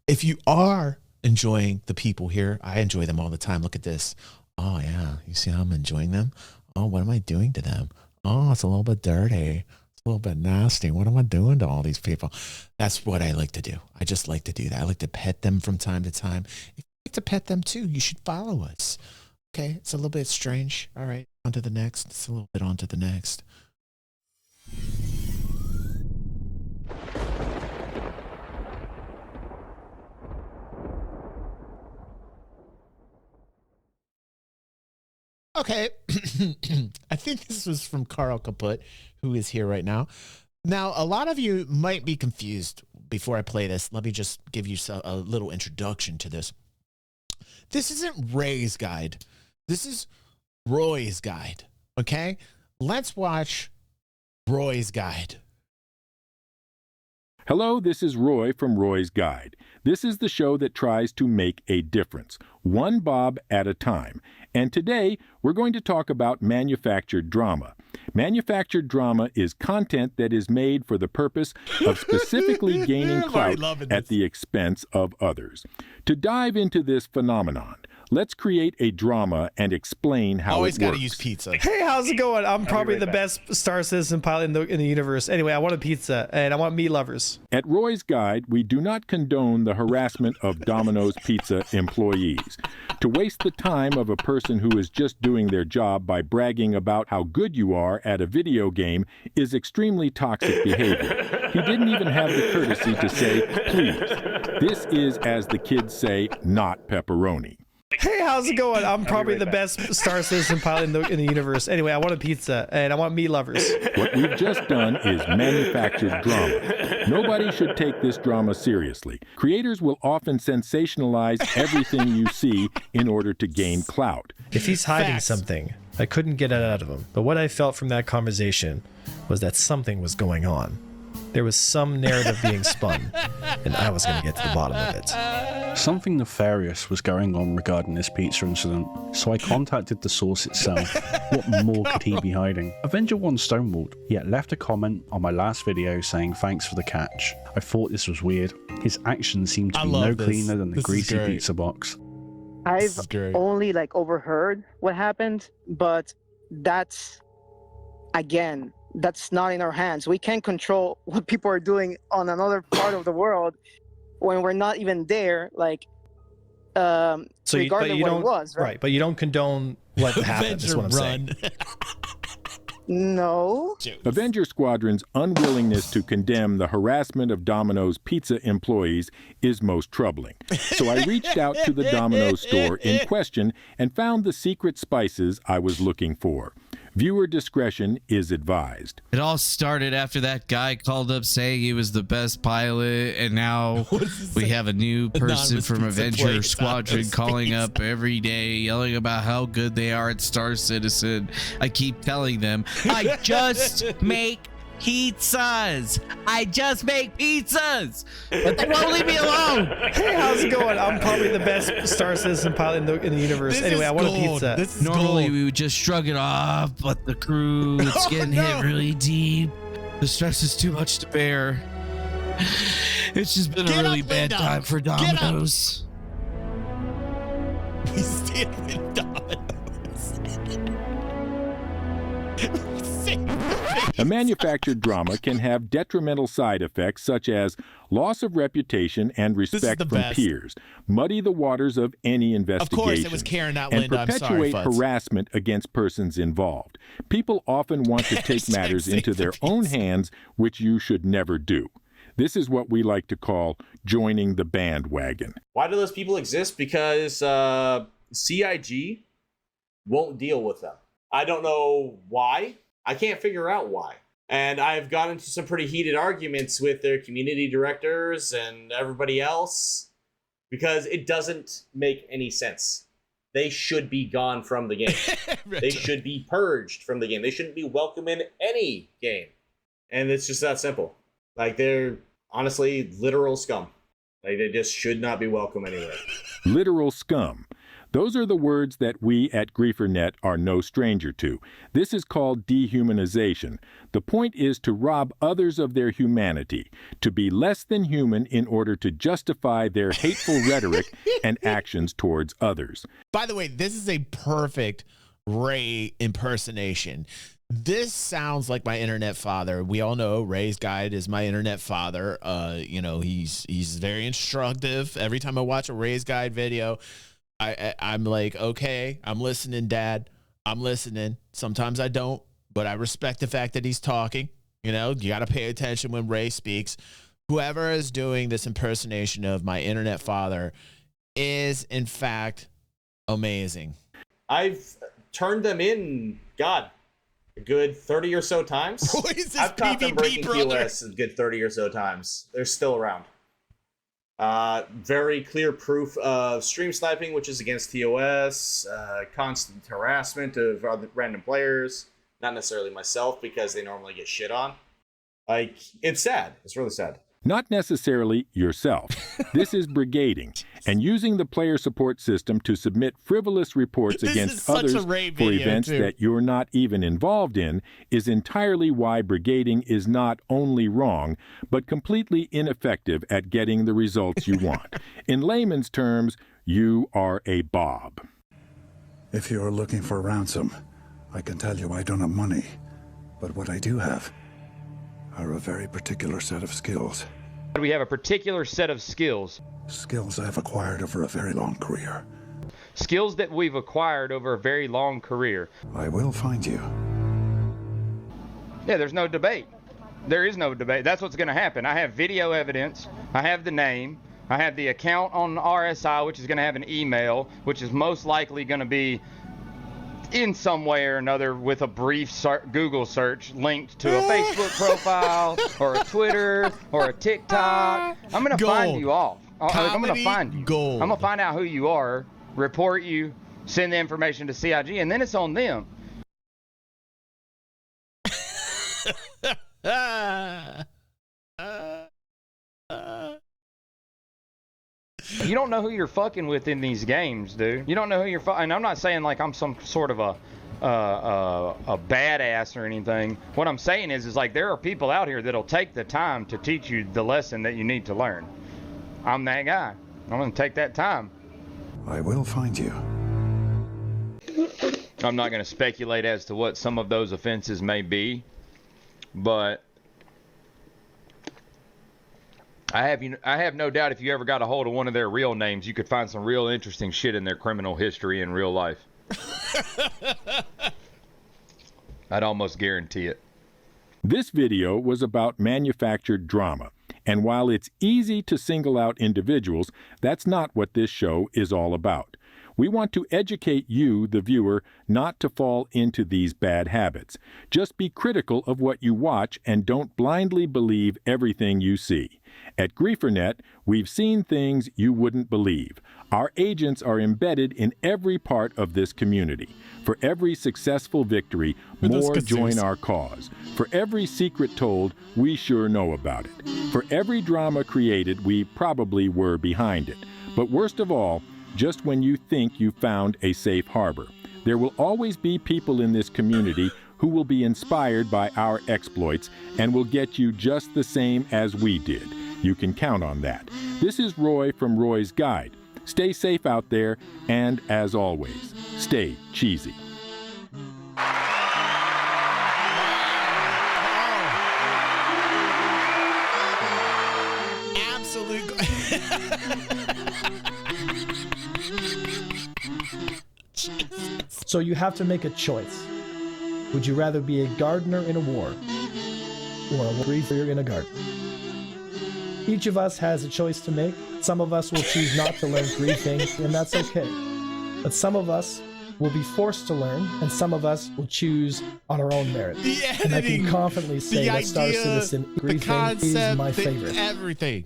if you are enjoying the people here, I enjoy them all the time. Look at this. Oh yeah, you see how I'm enjoying them? Oh, what am I doing to them? Oh, it's a little bit dirty. It's a little bit nasty. What am I doing to all these people? That's what I like to do. I just like to do that. I like to pet them from time to time. If you like to pet them too, you should follow us. Okay, it's a little bit strange. All right, on to the next. It's a little bit on to the next. Okay, I think this was from Carl Kaput, who is here right now. Now, a lot of you might be confused before I play this. Let me just give you a little introduction to this. This isn't Ray's guide. This is Roy's guide, okay? Let's watch Roy's guide. Hello, this is Roy from Roy's Guide. This is the show that tries to make a difference, one bob at a time. And today, we're going to talk about manufactured drama. Manufactured drama is content that is made for the purpose of specifically gaining clout at the expense of others. To dive into this phenomenon, let's create a drama and explain how Always it works. Always got to use pizza. Hey, how's it going? I'm probably the best Star Citizen pilot in the universe. Anyway, I want a pizza, and I want meat lovers. At Roy's Guide, we do not condone the harassment of Domino's Pizza employees. To waste the time of a person who is just doing their job by bragging about how good you are at a video game is extremely toxic behavior. He didn't even have the courtesy to say, please. This is, as the kids say, not pepperoni. Hey, how's it going? I'm probably the best Star Citizen pilot in the universe. Anyway, I want a pizza, and I want meat lovers. What we've just done is manufactured drama. Nobody should take this drama seriously. Creators will often sensationalize everything you see in order to gain clout. If he's hiding Facts. something, I couldn't get it out of him. But what I felt from that conversation was that something was going on. There was some narrative being spun, and I was going to get to the bottom of it. Something nefarious was going on regarding this pizza incident, so I contacted the source itself. What more could he be hiding? Avenger 1 stonewalled, yet left a comment on my last video saying thanks for the catch. I thought this was weird. His actions seemed to be no cleaner than the greasy pizza box. I've only overheard what happened, but that's, again, that's not in our hands. We can't control what people are doing on another part of the world when we're not even there. So regardless of what it was, right? But you don't condone what happened. Is what I'm saying. No. Avenger Squadron's unwillingness to condemn the harassment of Domino's pizza employees is most troubling. So I reached out to the Domino's store in question and found the secret spices I was looking for. Viewer discretion is advised. It all started after that guy called up saying he was the best pilot, and now we have a new person from Avenger Squadron calling up every day, yelling about how good they are at Star Citizen. I keep telling them, I just make pizzas. I just make pizzas. But they won't leave me alone. Hey, how's it going? I'm probably the best Star Citizen pilot in the universe. Anyway, I want a pizza. Normally we would just shrug it off, but the crew, it's getting hit really deep. The stress is too much to bear. It's just been a really bad time for Domino's. We stand with Domino's. A manufactured drama can have detrimental side effects such as loss of reputation and respect from peers, muddy the waters of any investigation, Of course, it was Karen, not and Linda. I'm sorry, perpetuate harassment against persons involved. People often want to take matters into their own hands, which you should never do. This is what we like to call joining the bandwagon. Why do those people exist? Because CIG won't deal with them. I don't know why. I can't figure out why. And I've gotten into some pretty heated arguments with their community directors and everybody else because it doesn't make any sense. They should be gone from the game. They should be purged from the game. They shouldn't be welcome in any game. And it's just that simple. They're honestly literal scum. They just should not be welcome anywhere. Literal scum. Those are the words that we at GrieferNet are no stranger to. This is called dehumanization. The point is to rob others of their humanity, to be less than human in order to justify their hateful rhetoric and actions towards others. By the way, this is a perfect Ray impersonation. This sounds like my internet father. We all know Ray's Guide is my internet father. You know, he's very instructive. Every time I watch a Ray's Guide video, I'm like, okay, I'm listening, Dad. I'm listening. Sometimes I don't, but I respect the fact that he's talking. You know, you got to pay attention when Ray speaks. Whoever is doing this impersonation of my internet father is, in fact, amazing. I've turned them in, God, a good 30 or so times. I've caught them breaking TOS a good 30 or so times. They're still around. Very clear proof of stream sniping, which is against TOS, constant harassment of other random players. Not necessarily myself, because they normally get shit on. Like, it's sad. It's really sad. Not necessarily yourself. This is brigading and using the player support system to submit frivolous reports against others for events that you're not even involved in is entirely why brigading is not only wrong, but completely ineffective at getting the results you want. In layman's terms, you are a Bob. If you're looking for ransom, I can tell you I don't have money, but what I do have are a very particular set of skills. We have a particular set of skills. Skills I've acquired over a very long career. Skills that we've acquired over a very long career. I will find you. Yeah, there's no debate. There is no debate. That's what's going to happen. I have video evidence. I have the name. I have the account on RSI, which is going to have an email, which is most likely going to be in some way or another with a brief Google search linked to a Facebook profile or a Twitter or a TikTok. I'm going to find you all. I'm going to find you. Gold. I'm going to find out who you are, report you, send the information to CIG, and then it's on them. You don't know who you're fucking with in these games, dude. You don't know who you're fucking. And I'm not saying like I'm some sort of a badass or anything. What I'm saying is like there are people out here that'll take the time to teach you the lesson that you need to learn. I'm that guy. I'm gonna take that time. I will find you. I'm not gonna speculate as to what some of those offenses may be, but I have no doubt if you ever got a hold of one of their real names, you could find some real interesting shit in their criminal history in real life. I'd almost guarantee it. This video was about manufactured drama, and while it's easy to single out individuals, that's not what this show is all about. We want to educate you, the viewer, not to fall into these bad habits. Just be critical of what you watch and don't blindly believe everything you see. At GrieferNet, we've seen things you wouldn't believe. Our agents are embedded in every part of this community. For every successful victory, more join our cause. For every secret told, we sure know about it. For every drama created, we probably were behind it. But worst of all, just when you think you found a safe harbor, there will always be people in this community who will be inspired by our exploits and will get you just the same as we did. You can count on that. This is Roy from Roy's Guide. Stay safe out there, and as always, stay cheesy. Absolutely. So you have to make a choice. Would you rather be a gardener in a war or a griefer in a garden? Each of us has a choice to make. Some of us will choose not to learn griefing, and that's okay. But some of us will be forced to learn, and some of us will choose on our own merit. And I can confidently say that Star Citizen griefing is my favorite. Everything.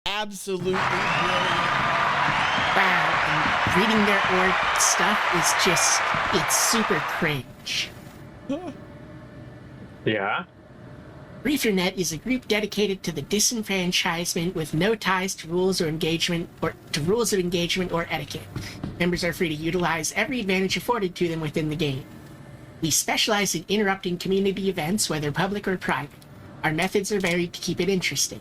Absolutely brilliant. Wow, and reading their org stuff is just, it's super cringe. Yeah? GrieferNet is a group dedicated to the disenfranchisement with no ties to rules of engagement or etiquette. Members are free to utilize every advantage afforded to them within the game. We specialize in interrupting community events, whether public or private. Our methods are varied to keep it interesting.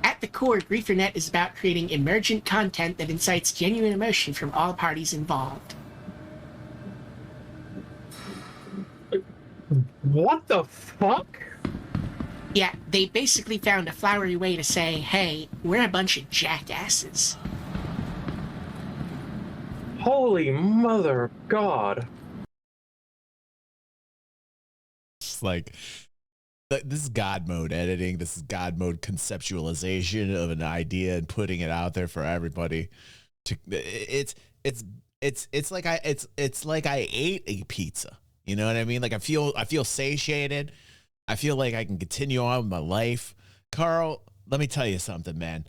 At the core, GrieferNet is about creating emergent content that incites genuine emotion from all parties involved. What the fuck? Yeah, they basically found a flowery way to say, hey, we're a bunch of jackasses. Holy mother of God. It's like, this is God mode editing. This is God mode conceptualization of an idea and putting it out there for everybody. It's like I ate a pizza. You know what I mean? Like I feel satiated. I feel like I can continue on with my life. Carl, let me tell you something, man.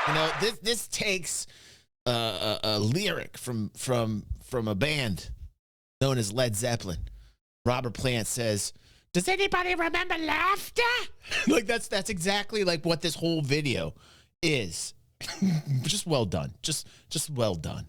You know, this takes a lyric from a band known as Led Zeppelin. Robert Plant says, "Does anybody remember laughter?" Like that's exactly like what this whole video is. Just well done. Just well done.